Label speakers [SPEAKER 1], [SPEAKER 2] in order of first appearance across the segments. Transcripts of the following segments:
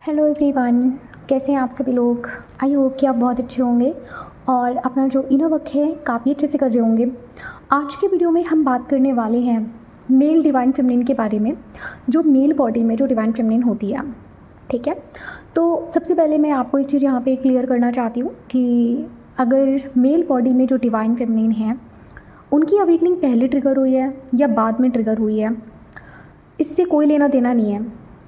[SPEAKER 1] Hello everyone, कैसे हैं आप सभी लोग। आई होप कि आप बहुत अच्छे होंगे और अपना जो इनर वर्क है काफ़ी अच्छे से कर रहे होंगे। आज की वीडियो में हम बात करने वाले हैं मेल डिवाइन फेमिनिन के बारे में, जो मेल बॉडी में जो डिवाइन फेमिनिन होती है। ठीक है, तो सबसे पहले मैं आपको एक चीज़ यहाँ पे क्लियर करना चाहती हूँ कि अगर मेल बॉडी में जो डिवाइन फेमिनिन है उनकी अवेकनिंग पहले ट्रिगर हुई है या बाद में ट्रिगर हुई है, इससे कोई लेना देना नहीं है।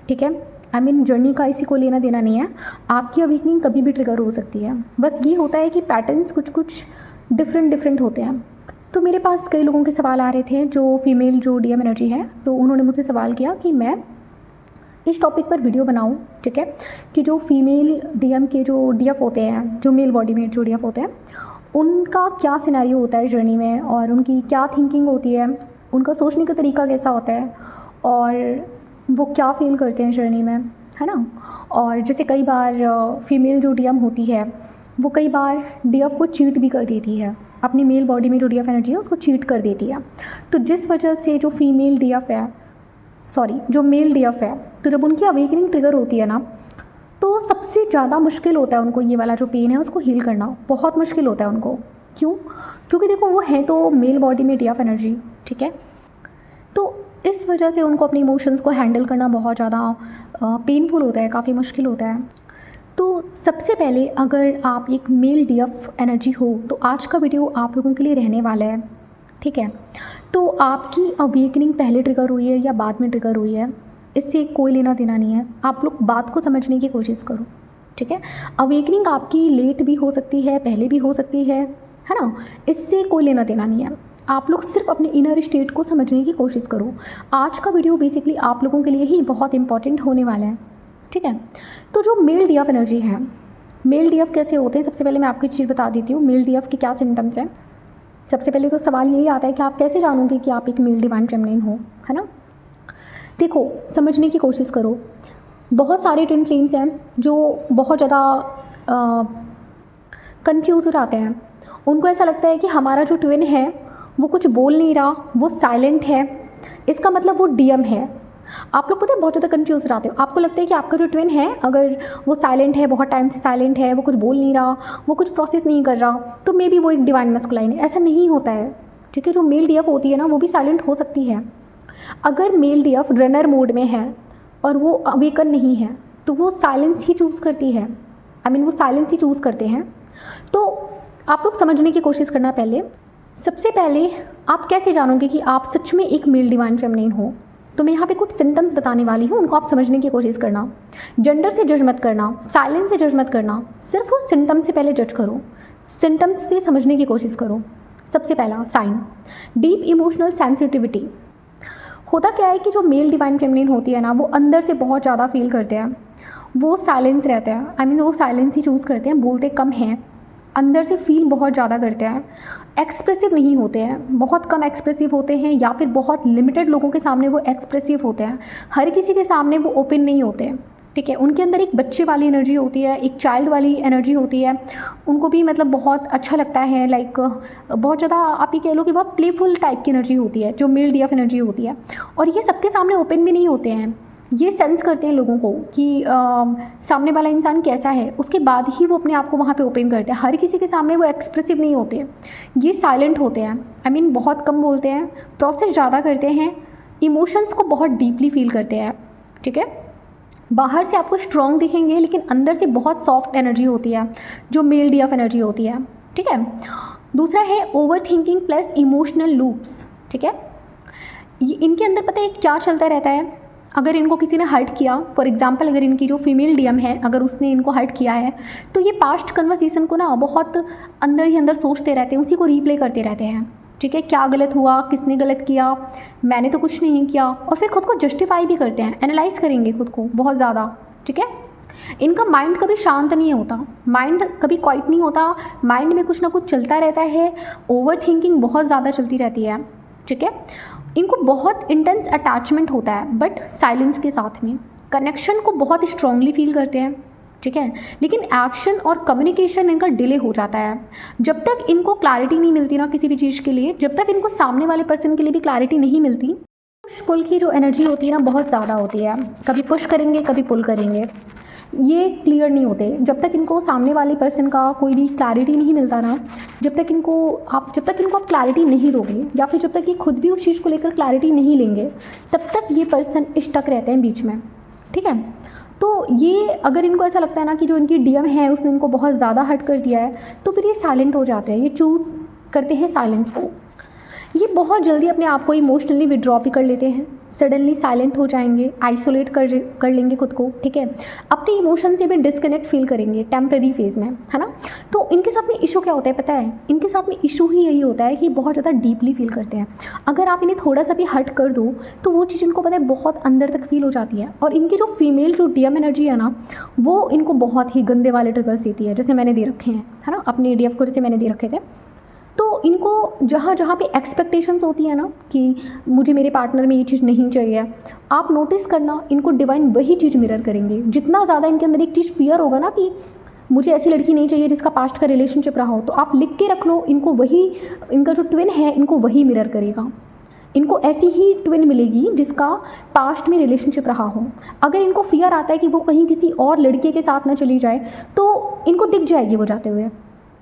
[SPEAKER 1] ठीक है, जर्नी का इसी को लेना देना नहीं है। आपकी अवेकनिंग कभी भी ट्रिगर हो सकती है। बस ये होता है कि पैटर्न्स कुछ डिफरेंट होते हैं। तो मेरे पास कई लोगों के सवाल आ रहे थे जो फीमेल जो डीएम एनर्जी है, तो उन्होंने मुझसे सवाल किया कि मैं इस टॉपिक पर वीडियो बनाऊं। ठीक है, कि जो फीमेल डीएम के जो डीएफ होते हैं, जो मेल बॉडी में जो डीएफ होते हैं, उनका क्या सिनेरियो होता है जर्नी में और उनकी क्या थिंकिंग होती है, उनका सोचने का तरीका कैसा होता है और वो क्या फील करते हैं जर्नी में, है ना। और जैसे कई बार फीमेल जो डीएम होती है वो कई बार डीएफ को चीट भी कर देती है, अपनी मेल बॉडी में जो डीएफ एनर्जी है उसको चीट कर देती है। तो जिस वजह से जो फीमेल डीएफ है, जो मेल डीएफ है, तो जब उनकी अवेकनिंग ट्रिगर होती है ना, तो सबसे ज़्यादा मुश्किल होता है उनको ये वाला जो पेन है उसको हील करना, बहुत मुश्किल होता है उनको। क्यों? क्योंकि देखो वो है तो मेल बॉडी में डीएफ एनर्जी। ठीक है, तो इस वजह से उनको अपने इमोशंस को हैंडल करना बहुत ज़्यादा पेनफुल होता है, काफ़ी मुश्किल होता है। तो सबसे पहले अगर आप एक मेल डीएफ एनर्जी हो तो आज का वीडियो आप लोगों के लिए रहने वाला है। ठीक है, तो आपकी अवेकनिंग पहले ट्रिगर हुई है या बाद में ट्रिगर हुई है, इससे कोई लेना देना नहीं है। आप लोग बात को समझने की कोशिश करो। ठीक है, अवेकनिंग आपकी लेट भी हो सकती है, पहले भी हो सकती है ना, इससे कोई लेना देना नहीं है। आप लोग सिर्फ अपने इनर स्टेट को समझने की कोशिश करो। आज का वीडियो बेसिकली आप लोगों के लिए ही बहुत इंपॉर्टेंट होने वाला है। ठीक है, तो जो मेल डीएफ एनर्जी है, मेल डीएफ कैसे होते हैं, सबसे पहले मैं आपको एक चीज़ बता देती हूँ। मेल डीएफ के क्या सिम्टम्स हैं। सबसे पहले तो सवाल यही आता है कि आप कैसे जानोगे कि आप एक मेल डिवाइन फेमिनिन हो, है ना। देखो, समझने की कोशिश करो। बहुत सारे ट्विन फ्लेम्स हैं जो बहुत ज़्यादा कन्फ्यूज हो जाते हैं। उनको ऐसा लगता है कि हमारा जो ट्विन है वो कुछ बोल नहीं रहा, वो साइलेंट है, इसका मतलब वो डीएम है। आप लोग पता है बहुत ज़्यादा कंफ्यूज रहते हो। आपको लगता है कि आपका जो ट्विन है अगर वो साइलेंट है, बहुत टाइम से साइलेंट है, वो कुछ बोल नहीं रहा, वो कुछ प्रोसेस नहीं कर रहा, तो मे बी वो एक डिवाइन मैस्कुलाइन है। ऐसा नहीं होता है। ठीक है, जो मेल डीएफ होती है ना वो भी साइलेंट हो सकती है। अगर मेल डीएफ रनर मोड में है और वो अवेकन नहीं है तो वो साइलेंस ही चूज़ करती है। वो साइलेंस ही चूज़ करते हैं। तो आप लोग समझने की कोशिश करना। पहले सबसे पहले आप कैसे जानोगे कि आप सच में एक मेल डिवाइन फेमिनिन हो, तो मैं यहाँ पे कुछ सिम्टम्स बताने वाली हूँ, उनको आप समझने की कोशिश करना। जेंडर से जज मत करना, साइलेंस से जज मत करना, सिर्फ वो सिम्टम्स से पहले जज करो, सिम्टम्स से समझने की कोशिश करो। सबसे पहला साइन, डीप इमोशनल सेंसिटिविटी। होता क्या है कि जो मेल डिवाइन फेमिनिन होती है ना वो अंदर से बहुत ज़्यादा फील करते हैं, वो साइलेंस रहते हैं। वो साइलेंस ही चूज़ करते हैं, बोलते कम हैं, अंदर से फील बहुत ज़्यादा करते हैं, एक्सप्रेसिव नहीं होते हैं, बहुत कम एक्सप्रेसिव होते हैं या फिर बहुत लिमिटेड लोगों के सामने वो एक्सप्रेसिव होते हैं, हर किसी के सामने वो ओपन नहीं होते हैं। ठीक है, उनके अंदर एक बच्चे वाली एनर्जी होती है, एक चाइल्ड वाली एनर्जी होती है। उनको भी बहुत अच्छा लगता है, लाइक बहुत ज़्यादा आप ये कह लो कि बहुत प्लेफुल टाइप की एनर्जी होती है जो मेल डीएफ एनर्जी होती है। और ये सबके सामने ओपन भी नहीं होते हैं, ये सेंस करते हैं लोगों को कि सामने वाला इंसान कैसा है, उसके बाद ही वो अपने आप को वहाँ पे ओपन करते हैं। हर किसी के सामने वो एक्सप्रेसिव नहीं होते, ये साइलेंट होते हैं। बहुत कम बोलते हैं, प्रोसेस ज़्यादा करते हैं, इमोशंस को बहुत डीपली फील करते हैं। ठीक है, बाहर से आपको स्ट्रॉन्ग दिखेंगे लेकिन अंदर से बहुत सॉफ्ट एनर्जी होती है जो मेल डीएफ एनर्जी होती है। ठीक है, दूसरा है over thinking plus emotional loops. ठीक है, ये इनके अंदर पता है क्या चलता रहता है। अगर इनको किसी ने हर्ट किया, फॉर एग्जांपल अगर इनकी जो फीमेल डीएम है अगर उसने इनको हर्ट किया है, तो ये पास्ट कन्वर्सेशन को ना बहुत अंदर ही अंदर सोचते रहते हैं, उसी को रीप्ले करते रहते हैं। ठीक है, क्या गलत हुआ, किसने गलत किया, मैंने तो कुछ नहीं किया, और फिर खुद को जस्टिफाई भी करते हैं, एनालाइज करेंगे खुद को बहुत ज़्यादा। ठीक है, इनका माइंड कभी शांत नहीं होता, माइंड कभी क्वाइट नहीं होता, माइंड में कुछ ना कुछ चलता रहता है, ओवर थिंकिंग बहुत ज़्यादा चलती रहती है। ठीक है, इनको बहुत इंटेंस अटैचमेंट होता है बट साइलेंस के साथ में, कनेक्शन को बहुत स्ट्रांगली फील करते हैं। ठीक है, लेकिन एक्शन और कम्युनिकेशन इनका डिले हो जाता है। जब तक इनको क्लैरिटी नहीं मिलती ना किसी भी चीज़ के लिए, जब तक इनको सामने वाले पर्सन के लिए भी क्लैरिटी नहीं मिलती, पुश पुल की जो एनर्जी होती है ना बहुत ज़्यादा होती है। कभी पुश करेंगे कभी पुल करेंगे। ये क्लियर नहीं होते जब तक इनको सामने वाले पर्सन का कोई भी क्लैरिटी नहीं मिलता ना, जब तक इनको आप क्लैरिटी नहीं दोगे या फिर जब तक ये खुद भी उस चीज़ को लेकर क्लैरिटी नहीं लेंगे, तब तक ये पर्सन स्टक रहते हैं बीच में, ठीक है। तो ये अगर इनको ऐसा लगता है ना कि जो इनकी डीएम है उसने इनको बहुत ज़्यादा हर्ट कर दिया है, तो फिर ये साइलेंट हो जाते हैं, ये चूज़ करते हैं साइलेंस को। ये बहुत जल्दी अपने आप को इमोशनली विड्रॉ भी कर लेते हैं, सडनली साइलेंट हो जाएंगे, आइसोलेट कर लेंगे खुद को, ठीक है। अपने इमोशन से भी डिस्कनेक्ट फील करेंगे टेम्प्रेरी फेज़ में, है ना। तो इनके साथ में इशू क्या होता है पता है, इनके साथ में इशू ही यही होता है कि बहुत ज़्यादा डीपली फील करते हैं। अगर आप इन्हें थोड़ा सा भी हर्ट कर दो तो वो चीज़ इनको पता है बहुत अंदर तक फील हो जाती है। और इनकी जो फीमेल जो डीएम एनर्जी है ना, वो इनको बहुत ही गंदे वाले ट्रिगर्स देती है, जैसे मैंने दे रखे हैं, है ना, अपने डीएफ को जैसे मैंने दे रखे थे। तो इनको जहाँ जहाँ पे एक्सपेक्टेशंस होती है ना कि मुझे मेरे पार्टनर में ये चीज़ नहीं चाहिए, आप नोटिस करना इनको डिवाइन वही चीज़ मिरर करेंगे। जितना ज़्यादा इनके अंदर एक चीज़ फियर होगा ना कि मुझे ऐसी लड़की नहीं चाहिए जिसका पास्ट का रिलेशनशिप रहा हो, तो आप लिख के रख लो, इनको वही, इनका जो ट्विन है इनको वही मिरर करेगा। इनको ऐसी ही ट्विन मिलेगी जिसका पास्ट में रिलेशनशिप रहा हो। अगर इनको फियर आता है कि वो कहीं किसी और लड़के के साथ ना चली जाए, तो इनको दिख जाएगी वो जाते हुए,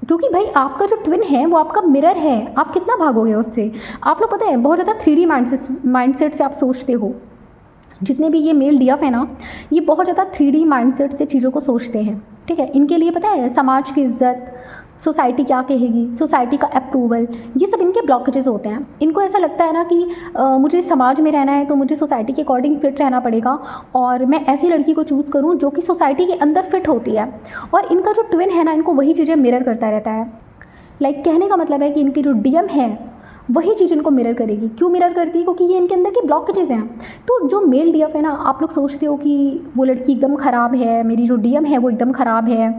[SPEAKER 1] क्योंकि भाई आपका जो ट्विन है वो आपका मिरर है, आप कितना भागोगे उससे। आप लोग पता है बहुत ज़्यादा 3D माइंडसेट से आप सोचते हो। जितने भी ये मेल डीएफ है ना, ये बहुत ज़्यादा 3D माइंडसेट से चीज़ों को सोचते हैं, ठीक है। इनके लिए पता है समाज की इज्जत, सोसाइटी क्या कहेगी, सोसाइटी का अप्रूवल, ये सब इनके ब्लॉकेजेस होते हैं। इनको ऐसा लगता है ना कि मुझे समाज में रहना है तो मुझे सोसाइटी के अकॉर्डिंग फिट रहना पड़ेगा और मैं ऐसी लड़की को चूज़ करूं जो कि सोसाइटी के अंदर फिट होती है। और इनका जो ट्विन है ना, इनको वही चीज़ें मिरर करता रहता है। लाइक कहने का मतलब है कि इनकी जो डीएम है वही चीज़ इनको मिरर करेगी। क्यों मिरर करती है? क्योंकि ये इनके अंदर के ब्लॉकेजेस हैं। तो जो मेल डीएफ है ना, आप लोग सोचते हो कि वो लड़की एकदम ख़राब है, मेरी जो डीएम है वो एकदम ख़राब है।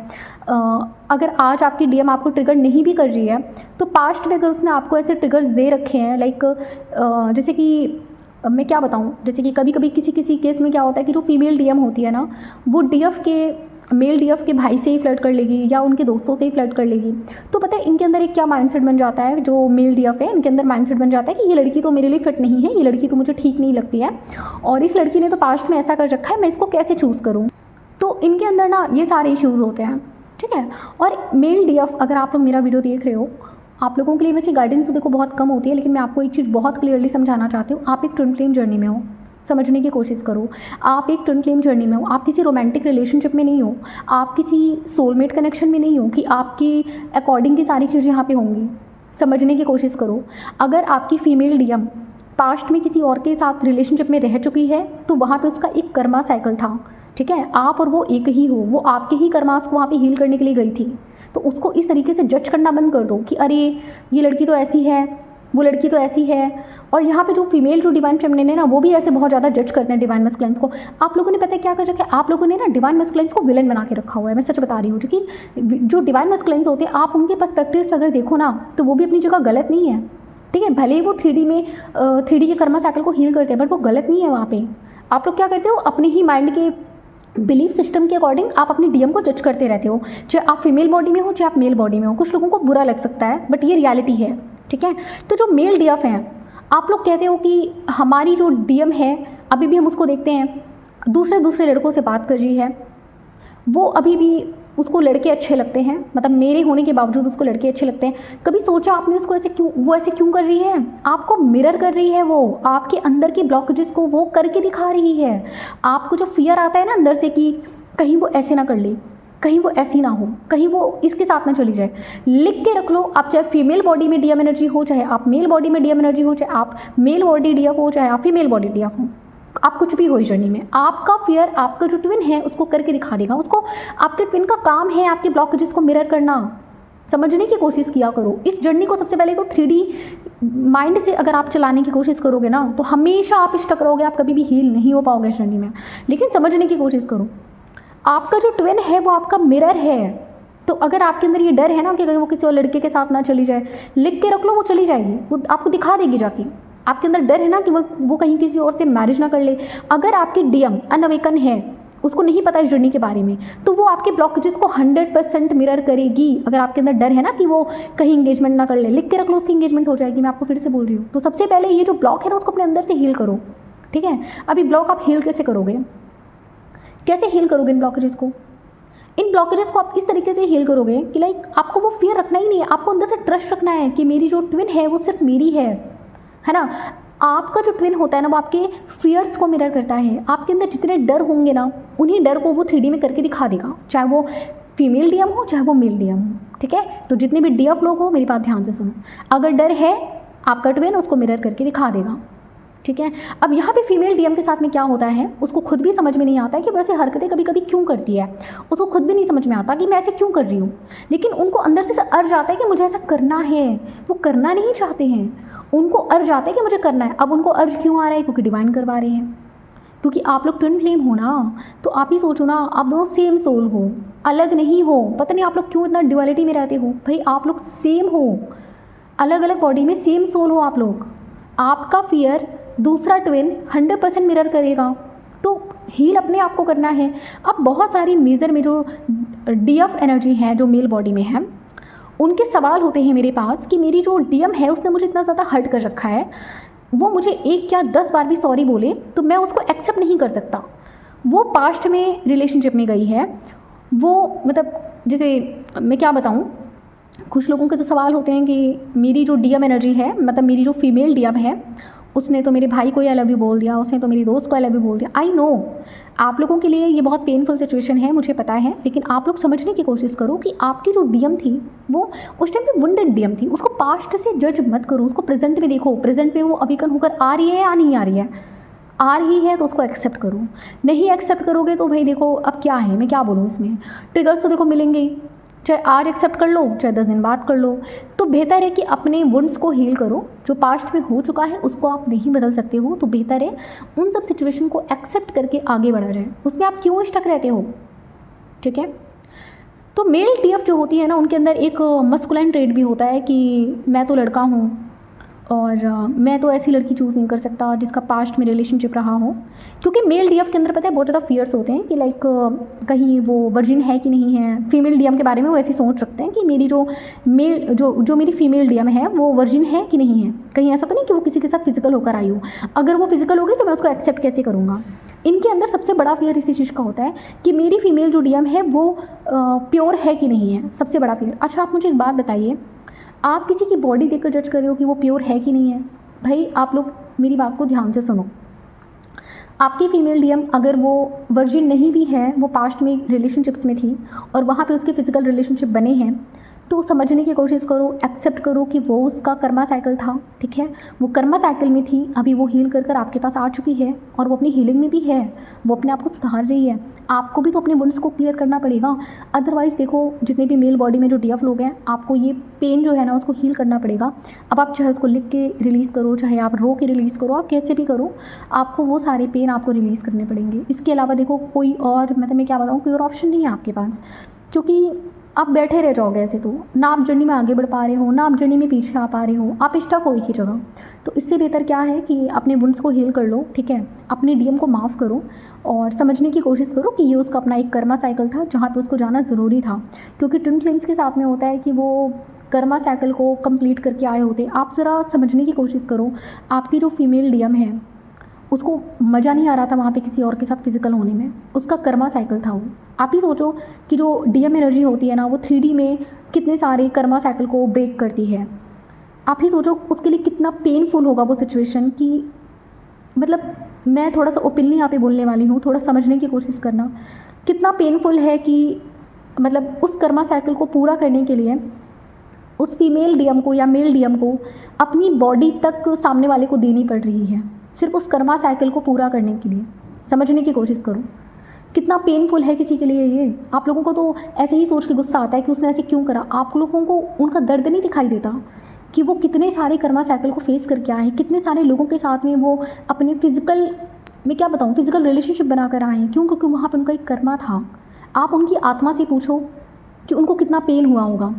[SPEAKER 1] अगर आज आपकी डीएम आपको ट्रिगर नहीं भी कर रही है, तो पास्ट में अगर उसने आपको ऐसे ट्रिगर्स दे रखे हैं, लाइक जैसे कि मैं क्या बताऊँ, जैसे कि कभी कभी किसी केस में क्या होता है कि जो फीमेल डीएम होती है ना, वो डीएफ के मेल डीएफ के भाई से ही फ्लर्ट कर लेगी या उनके दोस्तों से ही फ्लर्ट कर लेगी। तो पता है इनके अंदर एक क्या माइंडसेट बन जाता है, जो मेल डीएफ है इनके अंदर माइंडसेट बन जाता है कि ये लड़की तो मेरे लिए फिट नहीं है, ये लड़की तो मुझे ठीक नहीं लगती है, और इस लड़की ने तो पास्ट में ऐसा कर रखा है, मैं इसको कैसे चूज़ करूँ। तो इनके अंदर ना ये सारे इश्यूज़ होते हैं, ठीक है। और मेल डीएफ, अगर आप लोग मेरा वीडियो देख रहे हो, आप लोगों के लिए वैसे गाइडेंस देखो बहुत कम होती है, लेकिन मैं आपको एक चीज़ बहुत क्लियरली समझाना चाहती हूँ। आप एक ट्विन फ्लेम जर्नी में हो, समझने की कोशिश करो। आप एक ट्विन फ्लेम जर्नी में हो, आप किसी रोमांटिक रिलेशनशिप में नहीं हो, आप किसी सोलमेट कनेक्शन में नहीं हो कि आपकी अकॉर्डिंग की सारी चीज़ें यहाँ पे होंगी। समझने की कोशिश करो। अगर आपकी फीमेल डीएम पास्ट में किसी और के साथ रिलेशनशिप में रह चुकी है, तो वहाँ पे उसका एक कर्मा साइकिल था, ठीक है। आप और वो एक ही हो, वो आपके ही कर्मास को वहाँ पे हील करने के लिए गई थी। तो उसको इस तरीके से जज करना बंद कर दो कि अरे ये लड़की तो ऐसी है, वो लड़की तो ऐसी है। और यहाँ पे जो फीमेल जो डिवाइन फेमिनिन है ना, वो भी ऐसे बहुत ज़्यादा जज करते हैं डिवाइन मस्कुलिन्स को। आप लोगों ने पता है क्या कर रखा है, आप लोगों ने ना डिवाइन मस्कुलिन्स को विलन बना के रखा हुआ है। मैं सच बता रही हूँ, क्योंकि जो डिवाइन मस्कुलिन्स होते हैं, आप उनके पर्सपेक्टिव से अगर देखो ना, तो वो भी अपनी जगह गलत नहीं है, ठीक है। भले ही वो 3D के कर्मा साइकिल को हील करते हैं, बट वो गलत नहीं है। वहाँ पे आप लोग क्या करते हो, अपने ही माइंड के बिलीफ सिस्टम के अकॉर्डिंग आप अपनी डीएम को जज करते रहते हो, चाहे आप फीमेल बॉडी में हो चाहे आप मेल बॉडी में हो। कुछ लोगों को बुरा लग सकता है, बट ये रियलिटी है, ठीक है। तो जो मेल डीएफ हैं, आप लोग कहते हो कि हमारी जो डीएम है, अभी भी हम उसको देखते हैं दूसरे लड़कों से बात कर रही है, वो अभी भी उसको लड़के अच्छे लगते हैं, मतलब मेरे होने के बावजूद उसको लड़के अच्छे लगते हैं। कभी सोचा आपने उसको ऐसे क्यों कर रही है? आपको मिरर कर रही है, वो आपके अंदर की ब्लॉकेजेस को वो करके दिखा रही है। आपको जो फियर आता है ना अंदर से कि कहीं वो ऐसे ना कर ले, कहीं वो ऐसी ना हो, कहीं वो इसके साथ ना चली जाए, लिख के रख लो। आप चाहे फीमेल बॉडी में डीएम एनर्जी हो, चाहे आप मेल बॉडी में डीएम एनर्जी हो, चाहे आप मेल बॉडी डीएफ हो, चाहे आप फीमेल बॉडी डीएफ हो, आप कुछ भी हो इस जर्नी में, आपका फियर आपका जो ट्विन है उसको करके दिखा देगा। उसको, आपके ट्विन का काम है आपके ब्लॉकेजेस को मिरर करना। समझने की कोशिश किया करो इस जर्नी को। सबसे पहले तो 3D माइंड से अगर आप चलाने की कोशिश करोगे ना, तो हमेशा आप स्टक रहोगे, आप कभी भी हील नहीं हो पाओगे इस जर्नी में। लेकिन समझने की कोशिश करो, आपका जो ट्विन है वो आपका मिरर है। तो अगर आपके अंदर ये डर है ना कि कहीं वो किसी और लड़के के साथ ना चली जाए, लिख के रख लो, वो चली जाएगी, वो आपको दिखा देगी जाके। आपके अंदर डर है ना कि वो कहीं किसी और से मैरिज ना कर ले। अगर आपकी डीएम अनअवेकन है, उसको नहीं पता इस जर्नी के बारे में, तो वो आपके ब्लॉकेजेस को 100% मिरर करेगी। अगर आपके अंदर डर है ना कि वो कहीं इंगेजमेंट ना कर ले, लिख के रख लो, उसकी इंगेजमेंट हो जाएगी। मैं आपको फिर से बोल रही हूँ। तो सबसे पहले ये जो ब्लॉक है ना, उसको अपने अंदर से हील करो, ठीक है। अभी ब्लॉक आप हील कैसे करोगे? कैसे हील करोगे इन ब्लॉकेजेस को? इन ब्लॉकेजेस को आप इस तरीके से हील करोगे कि लाइक आपको वो फियर रखना ही नहीं है, आपको अंदर से ट्रस्ट रखना है कि मेरी जो ट्विन है वो सिर्फ मेरी है ना। आपका जो ट्विन होता है ना वो आपके फियर्स को मिरर करता है। आपके अंदर जितने डर होंगे ना उन्हीं डर को वो 3D में करके दिखा देगा, चाहे वो फीमेल डीएम हो चाहे वो मेल डीएम हो, ठीक है। तो जितने भी डीएफ लोग हो मेरी बात ध्यान से सुनो, अगर डर है आपका ट्विन उसको मिरर करके दिखा देगा, ठीक है। अब यहाँ पे फीमेल डीएम के साथ में क्या होता है, उसको खुद भी समझ में नहीं आता है कि वैसे हरकतें कभी कभी क्यों करती है, उसको खुद भी नहीं समझ में आता कि मैं ऐसे क्यों कर रही हूँ, लेकिन उनको अंदर से अर्ज आता है कि मुझे ऐसा करना है। वो करना नहीं चाहते हैं, उनको अर्ज आता है कि मुझे करना है। अब उनको अर्ज क्यों आ रहा है, क्योंकि डिवाइन करवा रहे हैं, क्योंकि आप लोग ट्विन फ्लेम हो ना। तो आप ही सोचो ना, आप दोनों सेम सोल हो, अलग नहीं हो। पता नहीं आप लोग क्यों इतना ड्युअलिटी में रहते हो, भाई आप लोग सेम हो, अलग अलग बॉडी में सेम सोल हो आप लोग। आपका फियर दूसरा ट्विन 100% मिरर करेगा, तो हील अपने आप को करना है। अब बहुत सारी मेजर में जो डीएफ एनर्जी है जो मेल बॉडी में है, उनके सवाल होते हैं मेरे पास कि मेरी जो डीएम है उसने मुझे इतना ज़्यादा हर्ट कर रखा है, वो मुझे 1 या 10 बार भी सॉरी बोले तो मैं उसको एक्सेप्ट नहीं कर सकता। वो पास्ट में रिलेशनशिप में गई है, वो मतलब जैसे मैं क्या बताऊँ, कुछ लोगों के तो सवाल होते हैं कि मेरी जो डीएम एनर्जी है, मतलब मेरी जो फीमेल डीएम है, उसने तो मेरे भाई को आई लव यू बोल दिया, उसने तो मेरी दोस्त को आई लव यू बोल दिया। आई नो आप लोगों के लिए ये बहुत पेनफुल सिचुएशन है, मुझे पता है, लेकिन आप लोग समझने की कोशिश करो कि आपकी जो डीएम थी वो उस टाइम पे वुंडेड डीएम थी। उसको पास्ट से जज मत करो, उसको प्रेजेंट में देखो, प्रेजेंट में वो अविकन होकर आ रही है या नहीं आ रही है। आ रही है तो उसको एक्सेप्ट करो, नहीं एक्सेप्ट करोगे तो भाई देखो अब क्या है, मैं क्या बोलूँ इसमें, ट्रिगर्स तो देखो मिलेंगे ही, चाहे आज एक्सेप्ट कर लो चाहे 10 दिन बाद कर लो। तो बेहतर है कि अपने वुंड्स को हील करो, जो पास्ट में हो चुका है उसको आप नहीं बदल सकते हो, तो बेहतर है उन सब सिचुएशन को एक्सेप्ट करके आगे बढ़ा जाए, उसमें आप क्यों स्टक रहते हो, ठीक है। तो मेल डीएफ जो होती है ना, उनके अंदर एक मस्कुलाइन ट्रेड भी होता है कि मैं तो लड़का हूँ और मैं तो ऐसी लड़की चूज़ नहीं कर सकता जिसका पास्ट में रिलेशनशिप रहा हो, क्योंकि मेल डीएफ के अंदर पता है बहुत ज़्यादा फियर्स होते हैं कि लाइक कहीं वो वर्जिन है कि नहीं है। फीमेल डीएम के बारे में वो ऐसी सोच रखते हैं कि मेरी जो मेरी फीमेल डीएम है वो वर्जिन है कि नहीं है, कहीं ऐसा तो नहीं कि वो किसी के साथ फिजिकल होकर आई हो, अगर वो फिजिकल होगी तो मैं उसको एक्सेप्ट कैसे करूँगा। इनके अंदर सबसे बड़ा फियर इसी चीज़ का होता है कि मेरी फीमेल जो डीएम है वो प्योर है कि नहीं है, सबसे बड़ा फियर। अच्छा आप मुझे एक बात बताइए, आप किसी की बॉडी देखकर जज कर रहे हो कि वो प्योर है कि नहीं है? भाई आप लोग मेरी बात को ध्यान से सुनो, आपकी फीमेल डीएम अगर वो वर्जिन नहीं भी है, वो पास्ट में रिलेशनशिप्स में थी और वहाँ पे उसके फिजिकल रिलेशनशिप बने हैं, तो समझने की कोशिश करो, एक्सेप्ट करो कि वो उसका कर्मा साइकिल था, ठीक है। वो कर्मा साइकिल में थी, अभी वो हील कर आपके पास आ चुकी है और वो अपनी हीलिंग में भी है, वो अपने आप को सुधार रही है। आपको भी तो अपने वुंड्स को क्लियर करना पड़ेगा, अदरवाइज़ देखो जितने भी मेल बॉडी में जो डीएफ लोग हैं, आपको ये पेन जो है ना उसको हील करना पड़ेगा। अब आप चाहे उसको लिख के रिलीज़ करो, चाहे आप रो के रिलीज़ करो, आप कैसे भी करो, आपको वो सारे पेन आपको रिलीज़ करने पड़ेंगे। इसके अलावा देखो कोई और मतलब मैं क्या बताऊँ, कोई और ऑप्शन नहीं है आपके पास, क्योंकि आप बैठे रह जाओगे ऐसे, तो ना आप जर्नी में आगे बढ़ पा रहे हो, ना आप जर्नी में पीछे आ पा रहे हो, आप स्टक हो एक ही जगह। तो इससे बेहतर क्या है कि अपने वुंड्स को हील कर लो, ठीक है, अपने डीएम को माफ़ करो और समझने की कोशिश करो कि ये उसका अपना एक कर्मा साइकिल था जहाँ पे उसको जाना ज़रूरी था, क्योंकि ट्विन फ्लेम्स के साथ में होता है कि वो कर्मा साइकिल को कंप्लीट करके आए होते। आप ज़रा समझने की कोशिश करो, आपकी जो फीमेल डीएम है उसको मज़ा नहीं आ रहा था वहाँ पे किसी और के साथ फिजिकल होने में, उसका कर्मा साइकिल था वो। आप ही सोचो कि जो डीएम एनर्जी होती है ना वो 3D में कितने सारे कर्मा साइकिल को ब्रेक करती है। आप ही सोचो उसके लिए कितना पेनफुल होगा वो सिचुएशन, कि मतलब मैं थोड़ा सा ओपनली यहाँ पे बोलने वाली हूँ, थोड़ा समझने की कोशिश करना, कितना पेनफुल है कि मतलब उस कर्मा साइकिल को पूरा करने के लिए उस फीमेल डीएम को या मेल डीएम को अपनी बॉडी तक सामने वाले को देनी पड़ रही है, सिर्फ उस कर्मा साइकिल को पूरा करने के लिए। समझने की कोशिश करो कितना पेनफुल है किसी के लिए ये। आप लोगों को तो ऐसे ही सोच के गुस्सा आता है कि उसने ऐसे क्यों करा, आप लोगों को उनका दर्द नहीं दिखाई देता कि वो कितने सारे कर्मा साइकिल को फेस करके आए हैं, कितने सारे लोगों के साथ में वो अपने फिजिकल, मैं क्या बताऊँ, फिजिकल रिलेशनशिप बनाकर आए हैं। क्यों? क्योंकि वहाँ पर उनका एक कर्मा था। आप उनकी आत्मा से पूछो कि उनको कितना पेन हुआ होगा,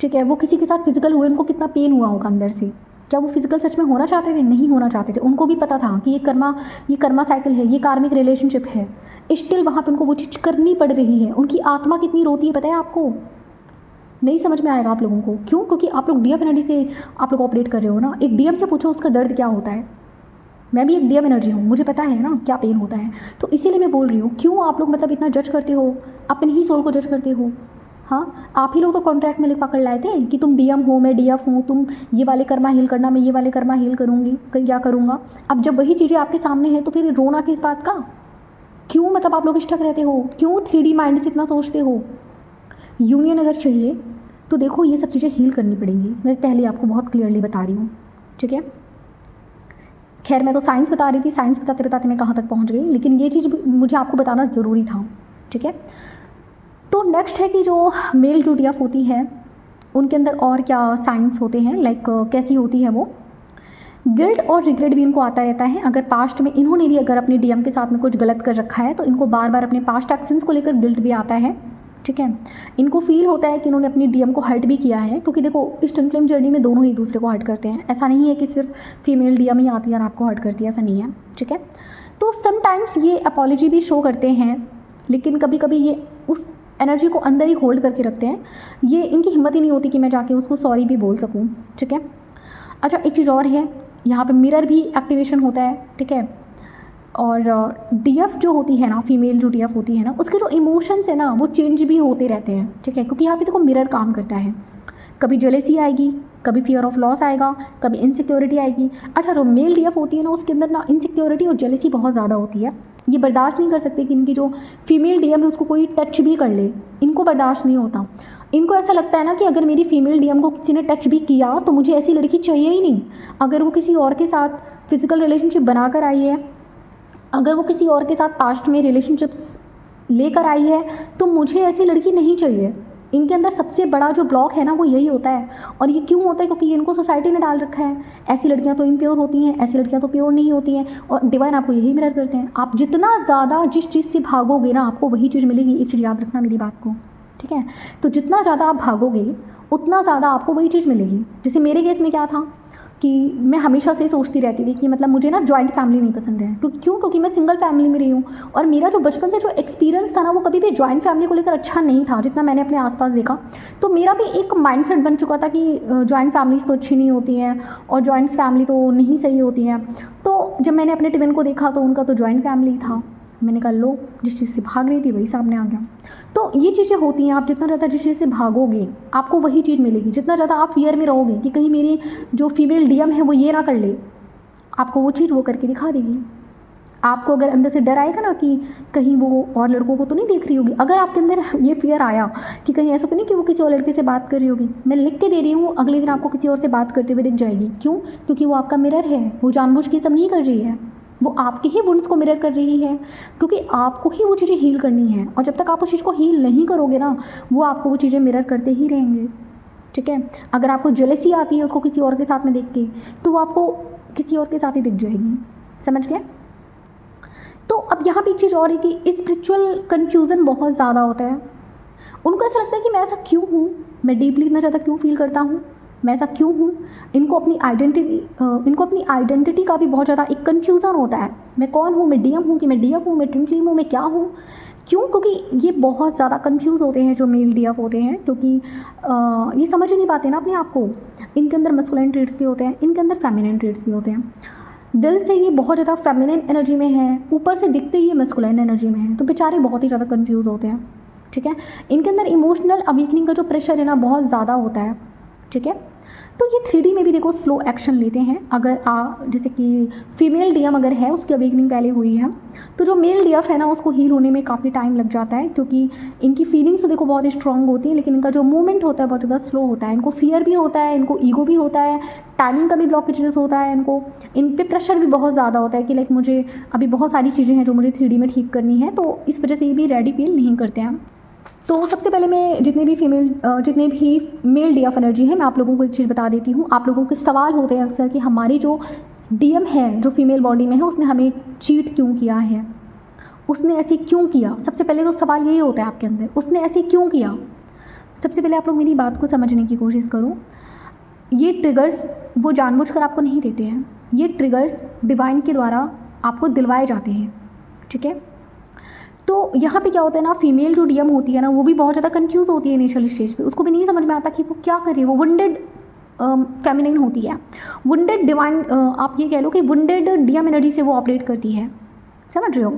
[SPEAKER 1] ठीक है, वो किसी के साथ फिजिकल हुए, उनको कितना पेन हुआ होगा अंदर से। क्या वो फिजिकल सच में होना चाहते थे? नहीं होना चाहते थे। उनको भी पता था कि ये कर्मा साइकिल है, ये कार्मिक रिलेशनशिप है, स्टिल वहाँ पे उनको वो चीज़ करनी पड़ रही है। उनकी आत्मा कितनी रोती है पता है आपको? नहीं समझ में आएगा आप लोगों को। क्यों? क्योंकि आप लोग डीएफ एनर्जी से आप लोग ऑपरेट कर रहे हो ना। एक डीएम से पूछो उसका दर्द क्या होता है, मैं भी एक डीएम एनर्जी हूँ, मुझे पता है ना क्या पेन होता है। तो इसीलिए मैं बोल रही हूँ, क्यों आप लोग मतलब इतना जज करते हो, अपनी ही सोल को जज करते हो। हाँ, आप ही लोग तो कॉन्ट्रैक्ट में लिखवा कर लाए थे कि तुम डीएम हो, मैं डीएफ हूँ, तुम ये वाले कर्मा हील करना, मैं ये वाले कर्मा हील करूँगी, क्या करूँगा। अब जब वही चीज़ें आपके सामने हैं तो फिर रोना किस बात का, क्यों मतलब आप लोग स्टक रहते हो, क्यों 3D माइंड से इतना सोचते हो। यूनियन अगर चाहिए तो देखो ये सब चीज़ें हील करनी पड़ेंगी, मैं पहले आपको बहुत क्लियरली बता रही हूँ, ठीक है। खैर मैं तो साइंस बता रही थी, साइंस बताते बताते मैं कहाँ तक पहुँच गई, लेकिन ये चीज़ मुझे आपको बताना ज़रूरी था, ठीक है। तो नेक्स्ट है कि जो मेल जो डीएफ होती है उनके अंदर और क्या साइंस होते हैं, लाइक कैसी होती है वो। गिल्ट और रिग्रेट भी इनको आता रहता है, अगर पास्ट में इन्होंने भी अगर अपने डीएम के साथ में कुछ गलत कर रखा है तो इनको बार बार अपने पास्ट एक्शंस को लेकर गिल्ट भी आता है, ठीक है। इनको फील होता है कि इन्होंने अपनी डीएम को हर्ट भी किया है, क्योंकि देखो इस ट्विन फ्लेम जर्नी में दोनों ही एक दूसरे को हर्ट करते हैं, ऐसा नहीं है कि सिर्फ फीमेल डीएम ही आती है और आपको हर्ट करती है, ऐसा नहीं है, ठीक है। तो समटाइम्स ये अपॉलॉजी भी शो करते हैं, लेकिन कभी कभी ये उस एनर्जी को अंदर ही होल्ड करके रखते हैं, ये इनकी हिम्मत ही नहीं होती कि मैं जाके उसको सॉरी भी बोल सकूँ, ठीक है। अच्छा एक चीज़ और है, यहाँ पे मिरर भी एक्टिवेशन होता है, ठीक है। और डीएफ जो होती है ना, फीमेल जो डीएफ होती है ना, उसके जो इमोशंस है ना वो चेंज भी होते रहते हैं, ठीक है, क्योंकि यहाँ पे देखो मिरर काम करता है, कभी जेलेसी आएगी, कभी फियर ऑफ लॉस आएगा, कभी इनसिक्योरिटी आएगी। अच्छा जो मेल डीएफ होती है ना उसके अंदर ना इनसिक्योरिटी और जेलेसी बहुत ज़्यादा होती है, ये बर्दाश्त नहीं कर सकते कि इनकी जो फीमेल डीएम है उसको कोई टच भी कर ले, इनको बर्दाश्त नहीं होता। इनको ऐसा लगता है ना कि अगर मेरी फीमेल डीएम को किसी ने टच भी किया तो मुझे ऐसी लड़की चाहिए ही नहीं, अगर वो किसी और के साथ फिजिकल रिलेशनशिप बनाकर आई है, अगर वो किसी और के साथ पास्ट में रिलेशनशिप्स लेकर आई है तो मुझे ऐसी लड़की नहीं चाहिए। इनके अंदर सबसे बड़ा जो ब्लॉक है ना वो यही होता है, और ये क्यों होता है, क्योंकि इनको सोसाइटी ने डाल रखा है, ऐसी लड़कियां तो इम्प्योर होती हैं, ऐसी लड़कियां तो प्योर नहीं होती हैं, और डिवाइन आपको यही मिरर करते हैं। आप जितना ज़्यादा जिस चीज़ से भागोगे ना आपको वही चीज़ मिलेगी, एक चीज़ याद रखना मेरी बात को, ठीक है। तो जितना ज़्यादा आप भागोगे उतना ज़्यादा आपको वही चीज़ मिलेगी। जैसे मेरे केस में क्या था कि मैं हमेशा से सोचती रहती थी कि मतलब मुझे ना जॉइंट फैमिली नहीं पसंद है, क्योंकि मैं सिंगल फैमिली में रही हूँ, और मेरा जो बचपन से जो एक्सपीरियंस था ना वो कभी भी जॉइंट फैमिली को लेकर अच्छा नहीं था, जितना मैंने अपने आसपास देखा। तो मेरा भी एक माइंडसेट बन चुका था कि जॉइंट फैमिलीज तो अच्छी नहीं होती हैं और जॉइंट फैमिली तो नहीं सही होती हैं। तो जब मैंने अपने ट्विन को देखा तो उनका तो जॉइंट फैमिली था, मैंने कहा लो जिस चीज़ से भाग रही थी वही सामने आ गया। तो ये चीज़ें होती हैं, आप जितना ज़्यादा जिस चीज़ से भागोगे आपको वही चीज़ मिलेगी, जितना ज़्यादा आप फियर में रहोगे कि कहीं मेरी जो फीमेल डीएम है वो ये ना कर ले, आपको वो चीज़ वो करके दिखा देगी। आपको अगर अंदर से डर आएगा ना कि कहीं वो और लड़कों को तो नहीं देख रही होगी, अगर आपके अंदर ये फियर आया कि कहीं ऐसा तो नहीं कि वो किसी और लड़के से बात कर रही होगी, मैं लिख के दे रही हूँ अगले दिन आपको किसी और से बात करते हुए दिख जाएगी। क्यों? क्योंकि वो आपका मिरर है, वो जानबूझ के सब नहीं कर रही है, वो आपके ही वुंड्स को मिरर कर रही है, क्योंकि आपको ही वो चीज़ें हील करनी है, और जब तक आप उस चीज़ को हील नहीं करोगे ना वो आपको वो चीज़ें मिरर करते ही रहेंगे, ठीक है। अगर आपको जेलसी आती है उसको किसी और के साथ में देख के तो वो आपको किसी और के साथ ही दिख जाएगी, समझ गए। तो अब यहाँ पे एक चीज़ और है कि स्पिरिचुअल कन्फ्यूज़न बहुत ज़्यादा होता है, उनको ऐसा लगता है कि मैं ऐसा क्यों हूँ, मैं डीपली इतना ज़्यादा क्यों फील करता हूँ, मैं ऐसा क्यों हूँ। इनको अपनी आइडेंटिटी का भी बहुत ज़्यादा एक कन्फ्यूज़न होता है, मैं कौन हूँ, मैं डीएम हूँ कि मैं डीएफ हूँ, मैं ट्विन फ्लेम हूँ, मैं क्या हूँ, क्यों। क्योंकि ये बहुत ज़्यादा कंफ्यूज होते हैं जो मेल डीएफ होते हैं, क्योंकि ये समझ नहीं पाते ना अपने आप को। इनके अंदर मस्कुलाइन ट्रेड्स भी होते हैं, इनके अंदर फेमिनिन ट्रेड्स भी होते हैं। दिल से ये बहुत ज़्यादा फेमिनिन एनर्जी में है, ऊपर से दिखते ही ये मस्कुलाइन एनर्जी में है, तो बेचारे बहुत ही ज़्यादा कंफ्यूज होते हैं, ठीक है। इनके अंदर इमोशनल अवेकनिंग का जो प्रेशर है ना बहुत ज़्यादा होता है, ठीक है। तो ये 3D में भी देखो स्लो एक्शन लेते हैं। अगर जैसे कि फीमेल डीएम अगर है उसकी अवेकनिंग पहले हुई है तो जो मेल डीएफ है ना उसको हील होने में काफ़ी टाइम लग जाता है, क्योंकि इनकी फीलिंग्स तो देखो बहुत स्ट्रांग होती है, लेकिन इनका जो मूवमेंट होता है बहुत ज़्यादा स्लो होता है। इनको फियर भी होता है, इनको ईगो भी होता है, टाइमिंग का भी ब्लॉकेजेस होता है, इनको इन पे प्रेशर भी बहुत ज़्यादा होता है कि लाइक मुझे अभी बहुत सारी चीज़ें हैं जो मुझे 3D में ठीक करनी है, तो इस वजह से ये भी रेडी फील नहीं करते हैं। तो सबसे पहले मैं जितने भी मेल डीएफ एनर्जी है मैं आप लोगों को एक चीज़ बता देती हूँ। आप लोगों के सवाल होते हैं अक्सर कि हमारी जो डीएम है जो फीमेल बॉडी में है उसने हमें चीट क्यों किया है, उसने ऐसे क्यों किया। सबसे पहले तो सवाल यही होता है आपके अंदर, उसने ऐसे क्यों किया। सबसे पहले आप लोग मेरी बात को समझने की कोशिश करो। ये ट्रिगर्स वो जानबूझकर आपको नहीं देते हैं, ये ट्रिगर्स डिवाइन के द्वारा आपको दिलवाए जाते हैं, ठीक है। तो यहाँ पे क्या होता है ना, फीमेल जो डीएम होती है ना वो भी बहुत ज़्यादा कंफ्यूज होती है इनिशियल स्टेज पे, उसको भी नहीं समझ में आता कि वो क्या कर रही है, वो वंडेड फेमिनिन होती है। वुंडेड डिवाइन, आप ये कह लो कि वुंडेड डीएम एनर्जी से वो ऑपरेट करती है, समझ रहे हो।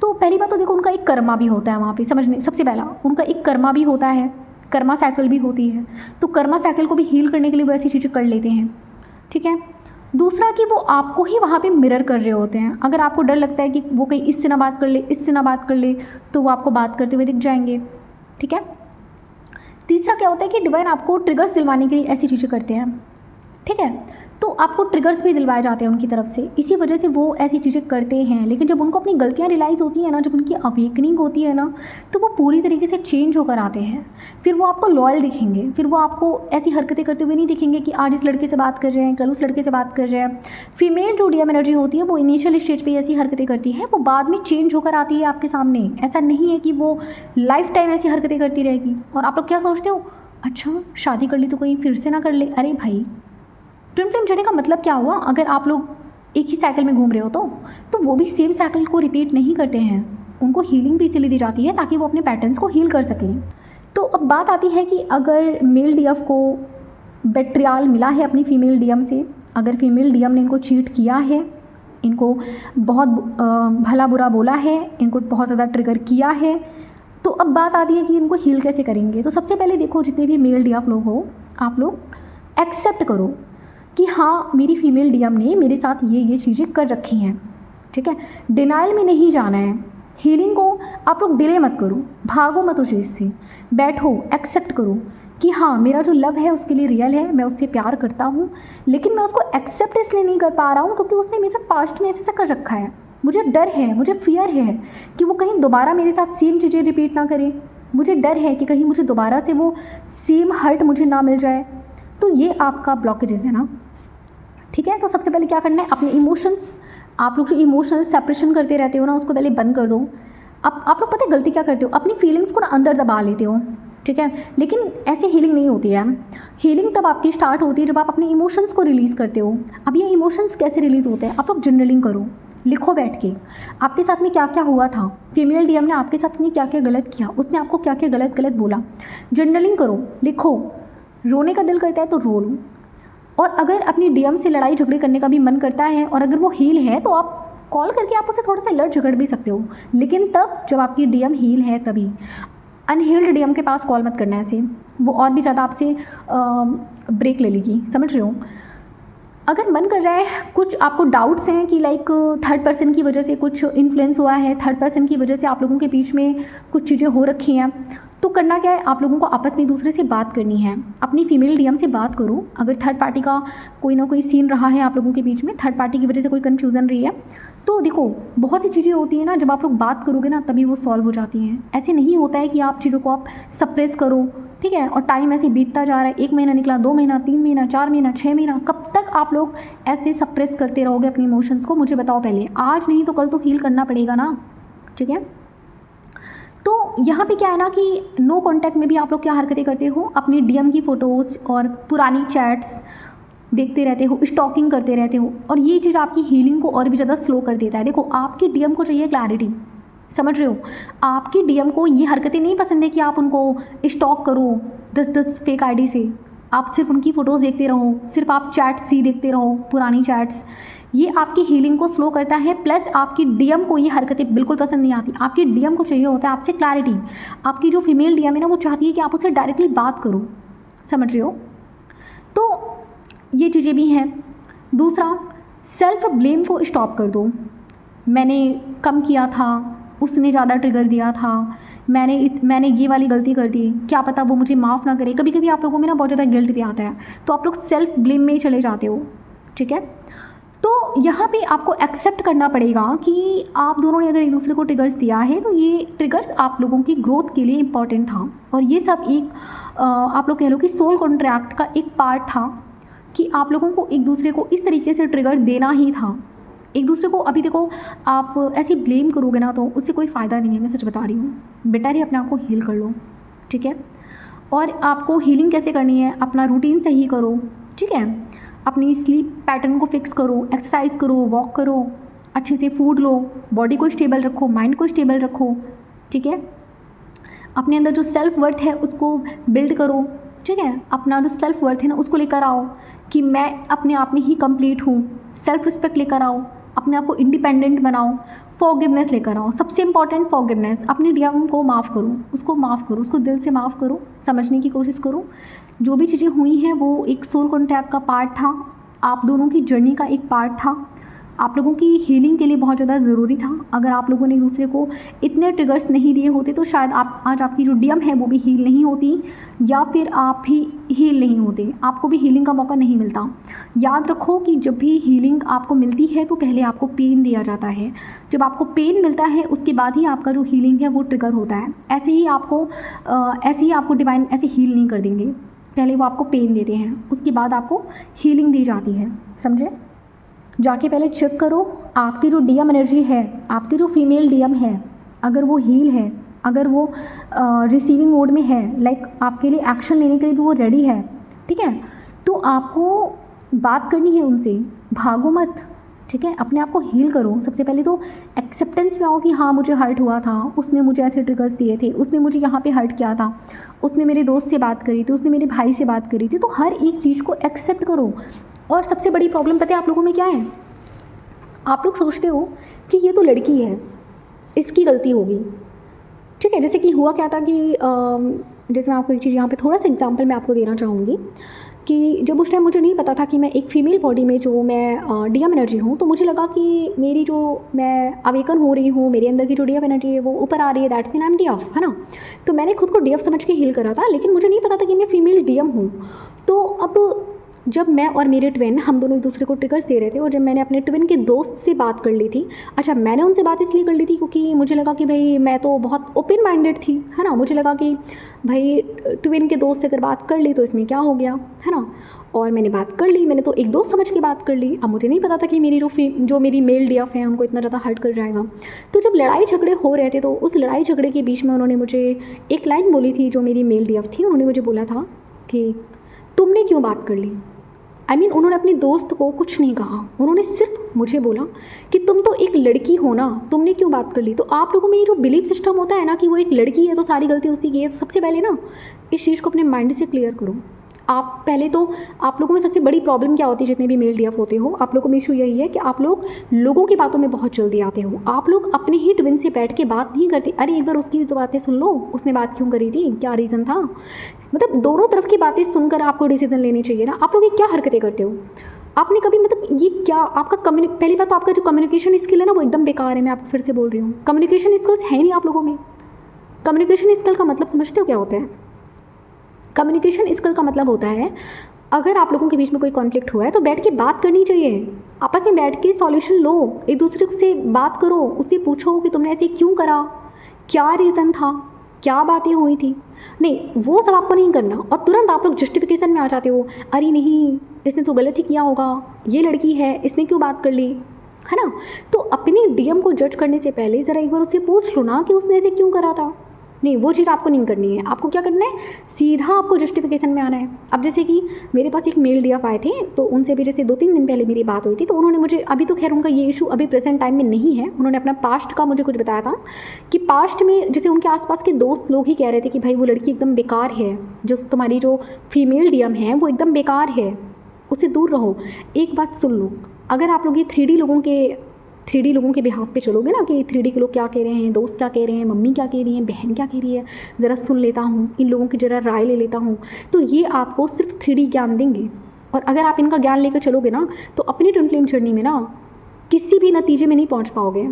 [SPEAKER 1] तो पहली बात तो देखो उनका एक कर्मा भी होता है वहाँ पे, समझने सबसे पहला उनका एक कर्मा भी होता है, कर्मा साइकिल भी होती है। तो कर्मा साइकिल को भी हील करने के लिए वो ऐसी चीज़ें कर लेते हैं, ठीक है। दूसरा कि वो आपको ही वहाँ पे मिरर कर रहे होते हैं। अगर आपको डर लगता है कि वो कहीं इससे ना बात कर ले, इससे ना बात कर ले, तो वो आपको बात करते हुए दिख जाएंगे, ठीक है। तीसरा क्या होता है कि डिवाइन आपको ट्रिगर्स दिलवाने के लिए ऐसी चीज़ें करते हैं, ठीक है। तो आपको ट्रिगर्स भी दिलवाए जाते हैं उनकी तरफ से, इसी वजह से वो ऐसी चीज़ें करते हैं। लेकिन जब उनको अपनी गलतियाँ रियलाइज़ होती है ना, जब उनकी अवेकनिंग होती है ना, तो वो पूरी तरीके से चेंज होकर आते हैं। फिर वो आपको लॉयल दिखेंगे, फिर वो आपको ऐसी हरकतें करते हुए नहीं दिखेंगे कि आज इस लड़के से बात कर रहे हैं, कल उस लड़के से बात कर रहे हैं। फीमेल जो डीएम एनर्जी होती है वो इनिशियल स्टेज पर ऐसी हरकतें करती है, वो बाद में चेंज होकर आती है आपके सामने। ऐसा नहीं है कि वो लाइफ टाइम ऐसी हरकतें करती रहेगी। और आप लोग क्या सोचते हो, अच्छा शादी कर ली तो कहीं फिर से ना कर ले। अरे भाई, ट्विन फ्लेम जर्नी का मतलब क्या हुआ, अगर आप लोग एक ही साइकिल में घूम रहे हो तो वो भी सेम साइकिल को रिपीट नहीं करते हैं। उनको हीलिंग भी इसलिए दी जाती है ताकि वो अपने पैटर्न्स को हील कर सकें। तो अब बात आती है कि अगर मेल डीएफ को बेट्रियाल मिला है अपनी फीमेल डीएम से, अगर फीमेल डीएम ने इनको चीट किया है, इनको बहुत भला बुरा बोला है, इनको बहुत ज़्यादा ट्रिगर किया है, तो अब बात आती है कि इनको हील कैसे करेंगे। तो सबसे पहले देखो, जितने भी मेल डीएफ लोग हो, आप लोग एक्सेप्ट करो कि हाँ मेरी फीमेल डीएम ने मेरे साथ ये चीज़ें कर रखी हैं, ठीक है। डिनाइल में नहीं जाना है, हीलिंग को आप लोग डिले मत करो, भागो मत उस चीज़ से, बैठो एक्सेप्ट करो कि हाँ मेरा जो लव है उसके लिए रियल है, मैं उससे प्यार करता हूँ, लेकिन मैं उसको एक्सेप्ट इसलिए नहीं कर पा रहा हूँ क्योंकि उसने मेरे साथ पास्ट में ऐसा कर रखा है। मुझे डर है, मुझे फियर है कि वो कहीं दोबारा मेरे साथ सेम चीज़ें रिपीट ना करे। मुझे डर है कि कहीं मुझे दोबारा से वो सेम हर्ट मुझे ना मिल जाए। तो ये आपका ब्लॉकेजेस है ना, ठीक है। तो सबसे पहले क्या करना है, अपने इमोशंस, आप लोग जो इमोशनल सेपरेशन करते रहते हो ना, उसको पहले बंद कर दो। अब आप लोग पता है गलती क्या करते हो, अपनी फीलिंग्स को ना अंदर दबा लेते हो, ठीक है। लेकिन ऐसे हीलिंग नहीं होती है। हीलिंग तब आपकी स्टार्ट होती है जब आप अपने इमोशंस को रिलीज़ करते हो। अब ये इमोशंस कैसे रिलीज़ होते हैं, आप लोग जर्नलिंग करो, लिखो बैठ के आपके साथ में क्या क्या हुआ था, फीमेल डीएम ने आपके साथ में क्या क्या गलत किया, उसने आपको क्या क्या गलत बोला। जर्नलिंग करो, लिखो। रोने का दिल करता है तो रो लो, और अगर अपनी डीएम से लड़ाई झगड़े करने का भी मन करता है और अगर वो हील है तो आप कॉल करके आप उसे थोड़ा सा लड़ झगड़ भी सकते हो, लेकिन तब जब आपकी डीएम हील है तभी। अनहील्ड डीएम के पास कॉल मत करना ऐसे, वो और भी ज़्यादा आपसे ब्रेक ले लेगी, समझ रहे हो। अगर मन कर रहा है, कुछ आपको डाउट्स हैं कि लाइक थर्ड पर्सन की वजह से कुछ इन्फ्लुएंस हुआ है, थर्ड पर्सन की वजह से आप लोगों के बीच में कुछ चीज़ें हो रखी हैं, तो करना क्या है, आप लोगों को आपस में एक दूसरे से बात करनी है। अपनी फीमेल डीएम से बात करो। अगर थर्ड पार्टी का कोई ना कोई सीन रहा है आप लोगों के बीच में, थर्ड पार्टी की वजह से कोई कन्फ्यूज़न रही है, तो देखो बहुत सी चीज़ें होती हैं ना, जब आप लोग बात करोगे ना तभी वो सॉल्व हो जाती हैं। ऐसे नहीं होता है कि आप चीज़ों को आप सप्रेस करो, ठीक है, और टाइम ऐसे बीतता जा रहा है, 1 महीना निकला, 2 महीना, 3 महीना, 4 महीना, 6 महीना, कब तक आप लोग ऐसे सप्रेस करते रहोगे अपनी इमोशंस को, मुझे बताओ पहले। आज नहीं तो कल तो हील करना पड़ेगा ना, ठीक है। तो यहाँ पे क्या है ना कि नो कॉन्टैक्ट में भी आप लोग क्या हरकतें करते हो, अपनी डीएम की फ़ोटोज़ और पुरानी चैट्स देखते रहते हो, स्टॉकिंग करते रहते हो, और ये चीज़ आपकी हीलिंग को और भी ज़्यादा स्लो कर देता है। देखो आपकी डीएम को चाहिए क्लैरिटी, समझ रहे हो। आपकी डीएम को ये हरकतें नहीं पसंद है कि आप उनको स्टॉक करो 10-10 फेक आईडी से, आप सिर्फ उनकी फ़ोटोज़ देखते रहो, सिर्फ आप चैट्स ही देखते रहो, पुरानी चैट्स। ये आपकी हीलिंग को स्लो करता है, प्लस आपकी डीएम को ये हरकतें बिल्कुल पसंद नहीं आती। आपकी डीएम को चाहिए होता है आपसे क्लैरिटी। आपकी जो फीमेल डीएम है ना, वो चाहती है कि आप उससे डायरेक्टली बात करो, समझ रहे हो। तो ये चीज़ें भी हैं। दूसरा, सेल्फ ब्लेम को स्टॉप कर दो। मैंने कम किया था, उसने ज़्यादा ट्रिगर दिया था, मैंने ये वाली गलती कर दी, क्या पता वो मुझे माफ़ ना करे। कभी कभी आप लोगों में ना बहुत ज़्यादा गिल्ट भी आता है, तो आप लोग सेल्फ ब्लेम में ही चले जाते हो, ठीक है। तो यहाँ पे आपको एक्सेप्ट करना पड़ेगा कि आप दोनों ने अगर एक दूसरे को ट्रिगर्स दिया है तो ये ट्रिगर्स आप लोगों की ग्रोथ के लिए इम्पॉर्टेंट था, और ये सब एक आप लोग कह लो कि सोल कॉन्ट्रैक्ट का एक पार्ट था कि आप लोगों को एक दूसरे को इस तरीके से ट्रिगर देना ही था एक दूसरे को। अभी देखो आप ऐसे ब्लेम करोगे ना तो उससे कोई फ़ायदा नहीं है, मैं सच बता रही हूँ। बेटर ही अपने आप को हील कर लो, ठीक है। और आपको हीलिंग कैसे करनी है, अपना रूटीन सही करो, ठीक है। अपनी स्लीप पैटर्न को फिक्स करो, एक्सरसाइज करो, वॉक करो, अच्छे से फूड लो, बॉडी को स्टेबल रखो, माइंड को स्टेबल रखो, ठीक है। अपने अंदर जो सेल्फ वर्थ है उसको बिल्ड करो, ठीक है। अपना जो सेल्फ वर्थ है ना उसको लेकर आओ कि मैं अपने आप में ही कंप्लीट हूँ। सेल्फ रिस्पेक्ट लेकर आओ, अपने आप को इंडिपेंडेंट बनाओ, फॉरगिवनेस लेकर आओ। सबसे इंपॉर्टेंट फॉरगिवनेस। अपने डीएम को माफ़ करो, उसको माफ़ करो, उसको दिल से माफ़ करो, समझने की कोशिश करो। जो भी चीज़ें हुई हैं वो एक सोल कॉन्ट्रैक्ट का पार्ट था, आप दोनों की जर्नी का एक पार्ट था, आप लोगों की हीलिंग के लिए बहुत ज़्यादा ज़रूरी था। अगर आप लोगों ने एक दूसरे को इतने ट्रिगर्स नहीं दिए होते तो शायद आप आज आपकी जो डीएम है वो भी हील नहीं होती, या फिर आप भी हील नहीं होते, आपको भी हीलिंग का मौका नहीं मिलता। याद रखो कि जब भी हीलिंग आपको मिलती है तो पहले आपको पेन दिया जाता है। जब आपको पेन मिलता है उसके बाद ही आपका जो हीलिंग है वो ट्रिगर होता है। ऐसे ही आपको डिवाइन ऐसे हील नहीं कर देंगे, पहले वो आपको पेन देते हैं, उसके बाद आपको हीलिंग दी जाती है, समझे। जाके पहले चेक करो आपकी जो डीएम एनर्जी है, आपकी जो फीमेल डीएम है, अगर वो हील है, अगर वो रिसीविंग मोड में है, लाइक आपके लिए एक्शन लेने के लिए भी वो रेडी है, ठीक है। तो आपको बात करनी है उनसे, भागो मत, ठीक है। अपने आप को हील करो। सबसे पहले तो एक्सेप्टेंस में आओ कि हाँ मुझे हर्ट हुआ था, उसने मुझे ऐसे ट्रिगर्स दिए थे, उसने मुझे यहाँ पे हर्ट किया था, उसने मेरे दोस्त से बात करी थी, उसने मेरे भाई से बात करी थी। तो हर एक चीज़ को एक्सेप्ट करो। और सबसे बड़ी प्रॉब्लम पता है आप लोगों में क्या है, आप लोग सोचते हो कि ये तो लड़की है, इसकी गलती होगी, ठीक है। जैसे कि हुआ क्या था कि जैसे मैं आपको एक चीज़ यहाँ पे थोड़ा सा एग्जांपल मैं आपको देना चाहूँगी कि जब उस टाइम मुझे नहीं पता था कि मैं एक फ़ीमेल बॉडी में जो मैं डीएम एनर्जी हूँ, तो मुझे लगा कि मेरी जो मैं अवेकन हो रही हूँ, मेरे अंदर की जो डीएम एनर्जी है वो ऊपर आ रही है, that's mean I am DF, है ना। तो मैंने खुद को डीएफ समझ के हील करा था, लेकिन मुझे नहीं पता था कि मैं फ़ीमेल डीएम हूँ। तो अब जब मैं और मेरे ट्विन हम दोनों एक दूसरे को ट्रिगर्स दे रहे थे, और जब मैंने अपने ट्विन के दोस्त से बात कर ली थी, अच्छा मैंने उनसे बात इसलिए कर ली थी क्योंकि मुझे लगा कि भाई मैं तो बहुत ओपन माइंडेड थी, है ना। मुझे लगा कि भाई ट्विन के दोस्त से अगर बात कर ली तो इसमें क्या हो गया, है ना। और मैंने बात कर ली, मैंने तो एक दोस्त समझ के बात कर ली। अब मुझे नहीं पता था कि मेरी जो मेरी मेल डीएफ है उनको इतना ज़्यादा हर्ट कर जाएगा। तो जब लड़ाई झगड़े हो रहे थे तो उस लड़ाई झगड़े के बीच में उन्होंने मुझे एक लाइन बोली थी, जो मेरी मेल डीएफ थी, उन्होंने मुझे बोला था कि तुमने क्यों बात कर ली। उन्होंने अपने दोस्त को कुछ नहीं कहा, उन्होंने सिर्फ मुझे बोला कि तुम तो एक लड़की हो ना, तुमने क्यों बात कर ली। तो आप लोगों में ये जो बिलीफ सिस्टम होता है ना कि वो एक लड़की है तो सारी गलती उसी की है, तो सबसे पहले ना इस चीज़ को अपने माइंड से क्लियर करो। आप पहले तो आप लोगों में सबसे बड़ी प्रॉब्लम क्या होती है, जितने भी मेल डीएफ होते हो, आप लोगों में इशू यही है कि आप लोग लोगों की बातों में बहुत जल्दी आते हो। आप लोग अपने ही ट्विन से बैठ के बात नहीं करते, अरे एक बार उसकी तो बातें सुन लो, उसने बात क्यों करी थी, क्या रीज़न था। मतलब दोनों तरफ की बातें सुनकर आपको डिसीजन लेनी चाहिए ना। आप लोग ये क्या हरकतें करते हो, आपने कभी मतलब ये क्या आपका पहली बात तो आपका जो कम्युनिकेशन स्किल है ना वो एकदम बेकार है। मैं आपको फिर से बोल रही हूँ, कम्युनिकेशन स्किल्स है नहीं आप लोगों में। कम्युनिकेशन स्किल का मतलब समझते हो क्या होता है। कम्युनिकेशन स्किल का मतलब होता है, अगर आप लोगों के बीच में कोई कॉन्फ्लिक्ट हुआ है तो बैठ के बात करनी चाहिए, आपस में बैठ के सॉल्यूशन लो, एक दूसरे से बात करो, उससे पूछो कि तुमने ऐसे क्यों करा, क्या रीज़न था, क्या बातें हुई थी। नहीं, वो सब आपको नहीं करना। और तुरंत आप लोग जस्टिफिकेशन में आ जाते हो, अरे नहीं इसने तो गलत ही किया होगा, ये लड़की है, इसने क्यों बात कर ली, है ना। तो अपनी डीएम को जज करने से पहले ज़रा एक बार उससे पूछ लो ना कि उसने ऐसे क्यों करा था। नहीं, वो चीज़ आपको नहीं करनी है। आपको क्या करना है, सीधा आपको जस्टिफिकेशन में आना है। अब जैसे कि मेरे पास एक मेल डीएफ आए थे, तो उनसे भी जैसे 2-3 दिन पहले मेरी बात हुई थी, तो उन्होंने मुझे, अभी तो खैर उनका ये इशू अभी प्रेजेंट टाइम में नहीं है, उन्होंने अपना पास्ट का मुझे कुछ बताया था कि पास्ट में जैसे उनके आसपास के दोस्त लोग ही कह रहे थे कि भाई वो लड़की एकदम बेकार है, जो तुम्हारी जो फीमेल डीएम है वो एकदम बेकार है, उससे दूर रहो। एक बात सुन लो, अगर आप लोग ये 3D लोगों के बिहाफ पे चलोगे ना कि 3D के लोग क्या कह रहे हैं, दोस्त क्या कह रहे हैं, मम्मी क्या कह रही हैं, बहन क्या कह रही है, ज़रा सुन लेता हूँ, इन लोगों की ज़रा राय ले लेता हूँ, तो ये आपको सिर्फ 3D ज्ञान देंगे। और अगर आप इनका ज्ञान लेकर चलोगे ना तो अपनी ट्विन फ्लेम जर्नी में ना किसी भी नतीजे में नहीं पहुँच पाओगे,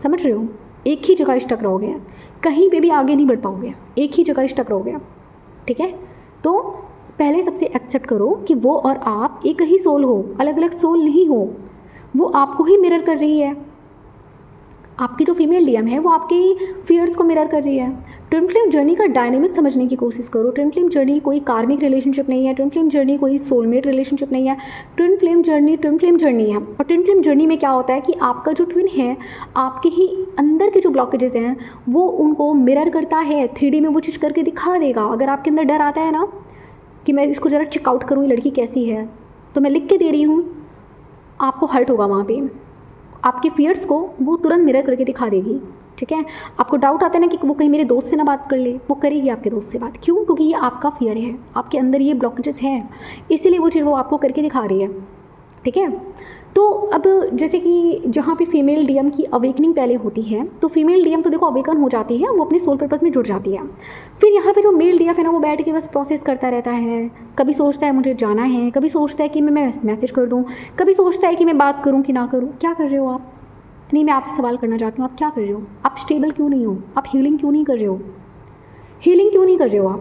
[SPEAKER 1] समझ रहे हो। एक ही जगह स्टक रहोगे, कहीं पर भी आगे नहीं बढ़ पाओगे, एक ही जगह स्टक रहोगे, ठीक है। तो पहले सबसे एक्सेप्ट करो कि वो और आप एक ही सोल हो, अलग अलग सोल नहीं हो। वो आपको ही मिरर कर रही है, आपकी जो फीमेल डीएम है वो आपके फियर्स को मिरर कर रही है। ट्विन फ्लेम जर्नी का डायनेमिक समझने की कोशिश करो। ट्विन फ्लेम जर्नी कोई कार्मिक रिलेशनशिप नहीं है, ट्विन फ्लेम जर्नी कोई सोलमेट रिलेशनशिप नहीं है। ट्विन फ्लेम जर्नी है। और ट्विन फ्लेम जर्नी में क्या होता है कि आपका जो ट्विन है, आपके ही अंदर के जो ब्लॉकेजेस हैं वो उनको मिरर करता है, 3D में वो चीज़ करके दिखा देगा। अगर आपके अंदर डर आता है ना कि मैं इसको ज़रा चेकआउट करूँ, ये लड़की कैसी है, तो मैं लिख के दे रही हूँ, आपको हर्ट होगा वहाँ पे, आपके फियर्स को वो तुरंत मिरर करके दिखा देगी, ठीक है। आपको डाउट आता है ना कि वो कहीं मेरे दोस्त से ना बात कर ले, वो करेगी आपके दोस्त से बात। क्यों? क्योंकि ये आपका फियर है, आपके अंदर ये ब्लॉकेजेस हैं, इसीलिए वो चीज़ वो आपको करके दिखा रही है, ठीक है। तो अब जैसे कि जहाँ पे फीमेल डीएम की अवेकनिंग पहले होती है, तो फीमेल डीएम तो देखो अवेकन हो जाती है, वो अपने सोल पर्पस में जुड़ जाती है। फिर यहाँ पे जो मेल डीएफ है ना, वो बैठ के बस प्रोसेस करता रहता है। कभी सोचता है मुझे जाना है, कभी सोचता है कि मैं मैसेज कर दूँ, कभी सोचता है कि मैं बात करूँ कि ना करूँ। क्या कर रहे हो आप? नहीं, मैं आपसे सवाल करना चाहती हूँ, आप क्या कर रहे हो? आप स्टेबल क्यों नहीं हो? आप हीलिंग क्यों नहीं कर रहे हो? हीलिंग क्यों नहीं कर रहे हो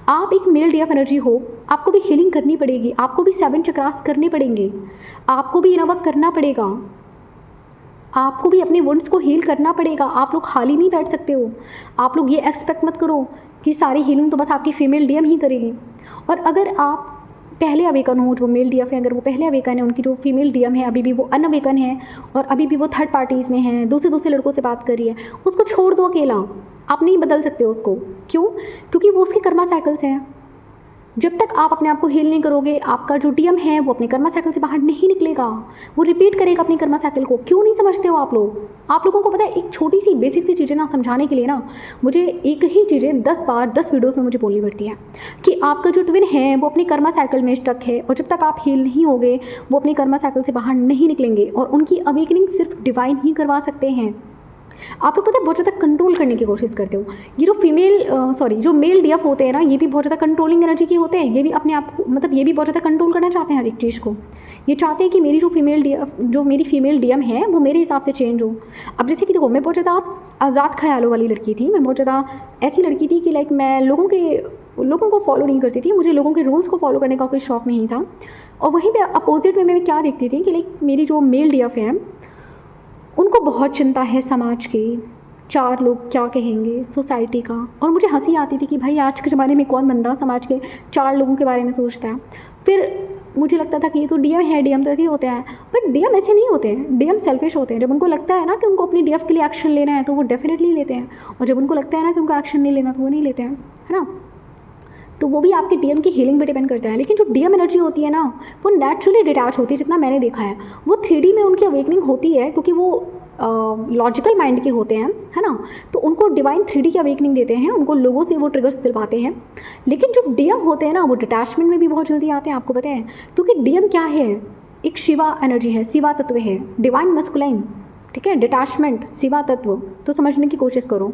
[SPEAKER 1] आप एक मेल डीएफ एनर्जी हो, आपको भी हीलिंग करनी पड़ेगी, आपको भी 7 चक्रास करने पड़ेंगे, आपको भी इनवर्क करना पड़ेगा, आपको भी अपने वुंड्स को हील करना पड़ेगा। आप लोग खाली नहीं बैठ सकते हो। आप लोग ये एक्सपेक्ट मत करो कि सारी हीलिंग तो बस आपकी फीमेल डीएम ही करेगी। और अगर आप पहले अवेकन हो, जो मेल डीएफ है, अगर वो पहले अवेकन है, उनकी जो फीमेल डीएम है अभी भी वो अनअवेकन है और अभी भी वो थर्ड पार्टीज़ में है, दूसरे लड़कों से बात कर रही है, उसको छोड़ दो अकेला। आप नहीं बदल सकते हो उसको। क्यों? क्योंकि वो उसके कर्मा साइकिल्स हैं। जब तक आप अपने आप को हील नहीं करोगे, आपका जो डीएम है वो अपने कर्मा साइकिल से बाहर नहीं निकलेगा, वो रिपीट करेगा अपनी कर्मा साइकिल को। क्यों नहीं समझते हो आप लोग? आप लोगों को पता है, एक छोटी सी बेसिक सी चीज़ें ना समझाने के लिए ना मुझे एक ही चीज़ें 10 बार 10 वीडियोज़ में मुझे बोलनी पड़ती है कि आपका जो ट्विन है वो अपनी कर्मा साइकिल में स्टक है, और जब तक आप हील नहीं होगे वो अपनी कर्मा साइकिल से बाहर नहीं निकलेंगे, और उनकी अवेकनिंग सिर्फ डिवाइन ही करवा सकते हैं। आप लोग पता है बहुत ज़्यादा कंट्रोल करने की कोशिश करते हो। ये जो जो मेल डीएफ होते हैं ना, ये भी बहुत ज़्यादा कंट्रोलिंग एनर्जी के होते हैं। ये भी अपने आप को मतलब ये भी बहुत ज़्यादा कंट्रोल करना चाहते हैं हर एक चीज़ को। ये चाहते हैं कि मेरी मेरी फीमेल डीएम है वो मेरे हिसाब से चेंज हो। अब जैसे कि देखो, मैं बहुत ज़्यादा आज़ाद ख्यालों वाली लड़की थी, मैं बहुत ज़्यादा ऐसी लड़की थी कि लाइक मैं लोगों को फॉलो नहीं करती थी, मुझे लोगों के रूल्स को फॉलो करने का कोई शौक़ नहीं था। और वहीं पे अपोजिट में मैं क्या देखती थी कि लाइक मेरी जो मेल डीएफ है उनको बहुत चिंता है समाज की, 4 लोग क्या कहेंगे, सोसाइटी का। और मुझे हंसी आती थी कि भाई आज के ज़माने में कौन बंदा समाज के 4 लोगों के बारे में सोचता है। फिर मुझे लगता था कि ये तो डीएम है, डीएम तो ऐसे ही होते हैं। बट डीएम ऐसे नहीं होते हैं, डीएम सेल्फिश होते हैं। जब उनको लगता है ना कि उनको अपनी डीएफ के लिए एक्शन लेना है तो वो डेफिनेटली लेते हैं, और जब उनको लगता है ना कि उनको एक्शन नहीं लेना तो वो नहीं लेते हैं, है ना। तो वो भी आपके डीएम की हीलिंग पे डिपेंड करता है। लेकिन जो डीएम एनर्जी होती है ना, वो नेचुरली डिटैच होती है, जितना मैंने देखा है। वो 3D में उनकी अवेकनिंग होती है क्योंकि वो लॉजिकल माइंड के होते हैं, है ना। तो उनको डिवाइन 3D की अवेकनिंग देते हैं, उनको लोगों से वो ट्रिगर्स दिलवाते हैं। लेकिन जो डीएम होते हैं ना, वो डिटैचमेंट में भी बहुत जल्दी आते हैं, आपको पता है। क्योंकि डीएम क्या है? एक शिवा एनर्जी है, शिवा तत्व है, डिवाइन मस्कुलाइन, ठीक है। डिटैचमेंट, शिवा तत्व, तो समझने की कोशिश करो।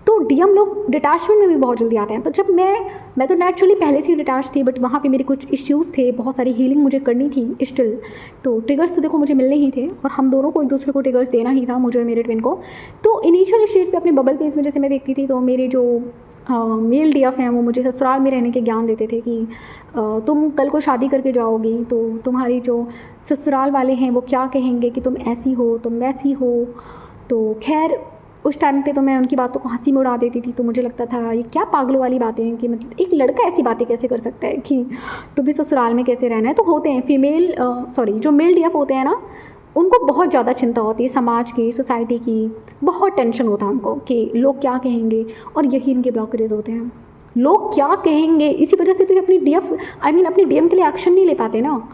[SPEAKER 1] तो डीएम लोग डिटैचमेंट में भी बहुत जल्दी आते हैं। तो जब मैं तो नेचुरली पहले से ही डिटैच थी, बट वहाँ पे मेरे कुछ इश्यूज़ थे, बहुत सारी हीलिंग मुझे करनी थी स्टिल। तो ट्रिगर्स तो देखो मुझे मिलने ही थे, और हम दोनों को एक दूसरे को ट्रिगर्स देना ही था, मुझे और मेरे ट्विन को। तो इनिशियल स्टेज पे अपने बबल फेज में जैसे मैं देखती थी, तो मेरे जो मेल डीएफ हैं वो मुझे ससुराल में रहने के ज्ञान देते थे कि तुम कल को शादी करके जाओगी तो तुम्हारी जो ससुराल वाले हैं वो क्या कहेंगे कि तुम ऐसी हो, तुम वैसी हो। तो खैर उस टाइम पे तो मैं उनकी बातों को हंसी में उड़ा देती थी। तो मुझे लगता था ये क्या पागलों वाली बातें हैं कि मतलब एक लड़का ऐसी बातें कैसे कर सकता है कि तुम्हें ससुराल में कैसे रहना है। तो होते हैं जो मेल डीएफ होते हैं ना, उनको बहुत ज़्यादा चिंता होती है समाज की, सोसाइटी की, बहुत टेंशन होता है उनको कि लोग क्या कहेंगे। और यही इनके ब्लॉकेज होते हैं, लोग क्या कहेंगे। इसी वजह से तो अपनी अपनी डीएम के लिए एक्शन नहीं ले पाते ना,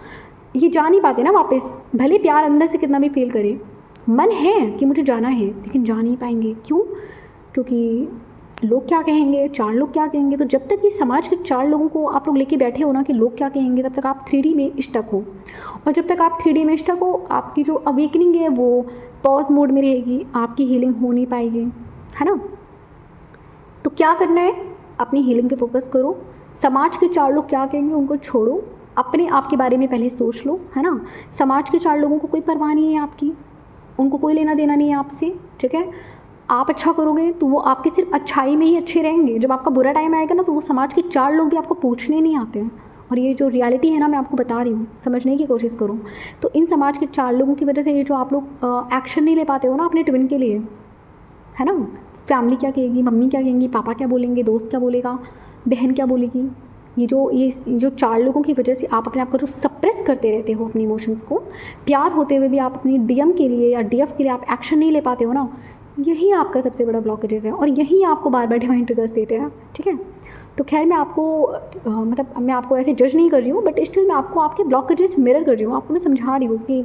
[SPEAKER 1] ये जा नहीं पाते ना वापस। भले प्यार अंदर से कितना भी फील करे, मन है कि मुझे जाना है, लेकिन जा नहीं पाएंगे। क्यों? क्योंकि लोग क्या कहेंगे, 4 लोग क्या कहेंगे। तो जब तक ये समाज के 4 लोगों को आप लोग लेके बैठे हो ना कि लोग क्या कहेंगे, तब तक आप 3D में स्टक हो। और जब तक आप 3D में स्टक हो, आपकी जो अवेकनिंग है वो पॉज मोड में रहेगी, आपकी हीलिंग हो नहीं पाएगी, है ना। तो क्या करना है? अपनी हीलिंग पे फोकस करो। समाज के 4 लोग क्या कहेंगे उनको छोड़ो, अपने आप के बारे में पहले सोच लो, है ना। समाज के 4 लोगों को कोई परवाह नहीं है आपकी, उनको कोई लेना देना नहीं है आपसे, ठीक है। आप अच्छा करोगे तो वो आपके सिर्फ अच्छाई में ही अच्छे रहेंगे। जब आपका बुरा टाइम आएगा ना, तो वो समाज के 4 लोग भी आपको पूछने नहीं आते हैं। और ये जो रियलिटी है ना, मैं आपको बता रही हूँ, समझने की कोशिश करो। तो इन समाज के 4 लोगों की वजह से ये जो आप लोग एक्शन नहीं ले पाते हो ना अपने ट्विन के लिए, है ना। फैमिली क्या कहेगी, मम्मी क्या कहेंगी, पापा क्या बोलेंगे, दोस्त क्या बोलेगा, बहन क्या बोलेगी, ये जो 4 लोगों की वजह से आप अपने आप को जो सप्रेस करते रहते हो अपनी इमोशंस को, प्यार होते हुए भी आप अपनी डीएम के लिए या डीएफ के लिए आप एक्शन नहीं ले पाते हो ना, यही आपका सबसे बड़ा ब्लॉकेजेस है और यही आपको बार बार डिवाइन ट्रिगर्स देते हैं, ठीक है। तो खैर मैं आपको मतलब मैं आपको ऐसे जज नहीं कर रही हूँ, बट स्टिल मैं आपको आपके ब्लॉकेजेस मिरर कर रही हूँ, आपको मैं समझा रही हूँ कि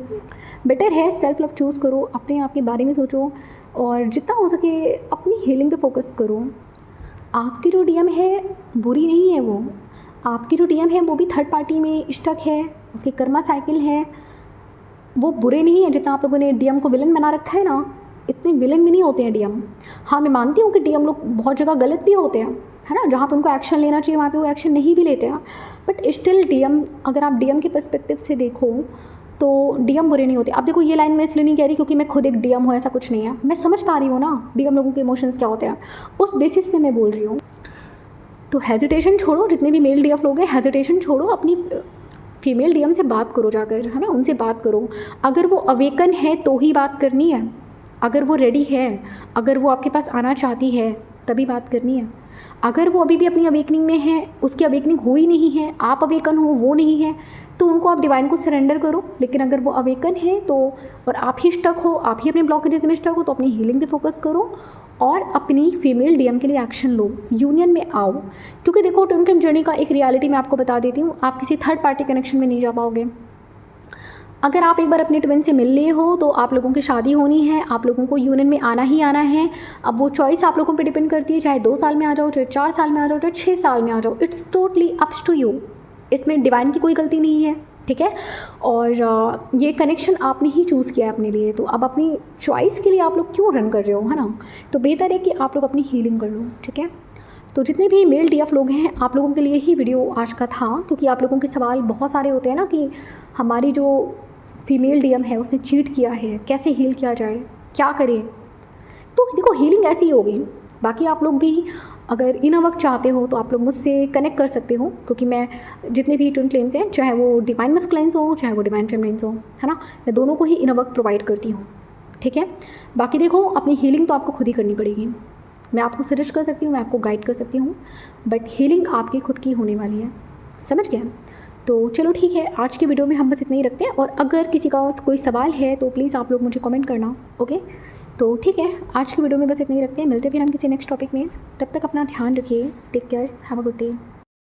[SPEAKER 1] बेटर है सेल्फ लव चूज़ करो, अपने आप के बारे में सोचो और जितना हो सके अपनी हीलिंग पे फोकस करो। आपकी जो डीएम है बुरी नहीं है, वो आपकी जो डीएम है वो भी थर्ड पार्टी में स्टक है, उसकी कर्मा साइकिल है, वो बुरे नहीं है जितना आप लोगों ने डीएम को विलन बना रखा है ना, इतने विलन भी नहीं होते हैं डीएम। हाँ मैं मानती हूँ कि डीएम लोग बहुत जगह गलत भी होते हैं, है ना, जहाँ पे उनको एक्शन लेना चाहिए वहाँ पे वो एक्शन नहीं भी लेते हैं, बट स्टिल डीएम, अगर आप डीएम के पर्सपेक्टिव से देखो तो डीएम बुरे नहीं होते। अब देखो ये लाइन मैं इसलिए नहीं कह रही क्योंकि मैं खुद एक डीएम हूँ, ऐसा कुछ नहीं है, मैं समझ पा रही हूँ ना डीएम लोगों के इमोशंस क्या होते हैं, उस बेसिस पे मैं बोल रही हूँ। तो हेजिटेशन छोड़ो, जितने भी मेल डीएफ लोग हैं हेजिटेशन छोड़ो, अपनी फीमेल डीएम से बात करो जाकर, है ना, उनसे बात करो। अगर वो अवेकन है तो ही बात करनी है, अगर वो रेडी है, अगर वो आपके पास आना चाहती है तभी बात करनी है। अगर वो अभी भी अपनी अवेकनिंग में है, उसकी अवेकनिंग हुई नहीं है, आप अवेकन हो वो नहीं है, तो उनको आप डिवाइन को सरेंडर करो। लेकिन अगर वो अवेकन है तो और आप ही स्टक हो, आप ही अपने ब्लॉकेजेस में स्टक हो, तो अपनी हीलिंग पे फोकस करो और अपनी फीमेल डीएम के लिए एक्शन लो, यूनियन में आओ। क्योंकि देखो ट्विन फ्लेम जर्नी का एक रियलिटी मैं आपको बता देती हूँ, आप किसी थर्ड पार्टी कनेक्शन में नहीं जा पाओगे। अगर आप एक बार अपने ट्विन से मिल लिए हो तो आप लोगों की शादी होनी है, आप लोगों को यूनियन में आना ही आना है। अब वो चॉइस आप लोगों पे डिपेंड करती है, चाहे 2 साल में आ जाओ, चाहे 4 साल में आ जाओ, चाहे 6 साल में आ जाओ, it's totally ups to you. इसमें डिवाइन की कोई गलती नहीं है, ठीक है। और ये कनेक्शन आपने ही चूज़ किया है अपने लिए, तो अब अपनी चॉइस के लिए आप लोग क्यों रन कर रहे हो, है ना। तो बेहतर है कि आप लोग अपनी हीलिंग कर लो, ठीक है। तो जितने भी मेल डीएफ लोग हैं आप लोगों के लिए ही वीडियो आज का था, क्योंकि आप लोगों के सवाल बहुत सारे होते हैं ना कि हमारी जो फीमेल डीएम है उसने चीट किया है, कैसे हील किया जाए, क्या करें। तो देखो हीलिंग ऐसी ही होगी। बाकी आप लोग भी अगर इनर वर्क चाहते हो तो आप लोग मुझसे कनेक्ट कर सकते हो, क्योंकि मैं जितने भी ट्विन फ्लेम्स हैं, चाहे वो डिवाइन मस्कुलाइन्स हो चाहे वो डिवाइन फेमिनिन्स हो, है ना, मैं दोनों को ही इनर वर्क प्रोवाइड करती हूँ, ठीक है। बाकी देखो अपनी हीलिंग तो आपको खुद ही करनी पड़ेगी, मैं आपको सजेस्ट कर सकती हूँ, मैं आपको गाइड कर सकती हूँ, बट हीलिंग आपकी खुद की होने वाली है, समझ गए। तो चलो ठीक है, आज की वीडियो में हम बस इतना ही रखते हैं, और अगर किसी का कोई सवाल है तो प्लीज़ आप लोग मुझे कमेंट करना, ओके। तो ठीक है, आज की वीडियो में बस इतना ही रखते हैं, मिलते हैं फिर हम किसी नेक्स्ट टॉपिक में। तब तक अपना ध्यान रखिए, take care, have a good day.